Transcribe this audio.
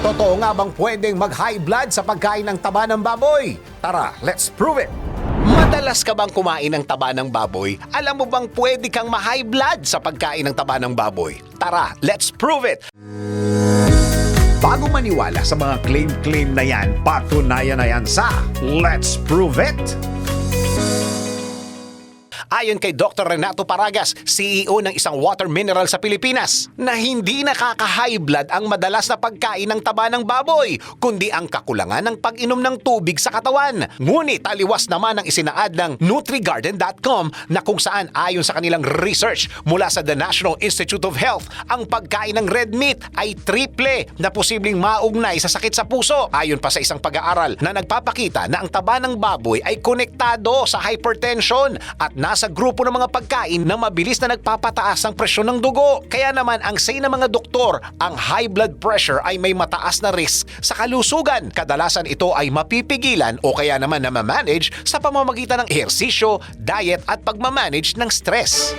Totoo nga bang pwedeng mag-high blood sa pagkain ng taba ng baboy? Tara, let's prove it! Madalas ka bang kumain ng taba ng baboy? Alam mo bang pwede kang ma-high blood sa pagkain ng taba ng baboy? Tara, let's prove it! Bago maniwala sa mga claim-claim na yan, patunayan na yan sa Let's Prove It! Ayon kay Dr. Renato Paragas, CEO ng isang water mineral sa Pilipinas, na hindi nakaka-high blood ang madalas na pagkain ng taba ng baboy, kundi ang kakulangan ng pag-inom ng tubig sa katawan. Ngunit taliwas naman ang isinaad ng NutriGarden.com na kung saan ayon sa kanilang research mula sa The National Institute of Health, ang pagkain ng red meat ay triple na posibleng maugnay sa sakit sa puso. Ayon pa sa isang pag-aaral na nagpapakita na ang taba ng baboy ay konektado sa hypertension at nasa grupo ng mga pagkain na mabilis na nagpapataas ng presyon ng dugo. Kaya naman ang say ng mga doktor, ang high blood pressure ay may mataas na risk sa kalusugan. Kadalasan ito ay mapipigilan o kaya naman na ma-manage sa pamamagitan ng ehersisyo, diet at pagmamanage ng stress.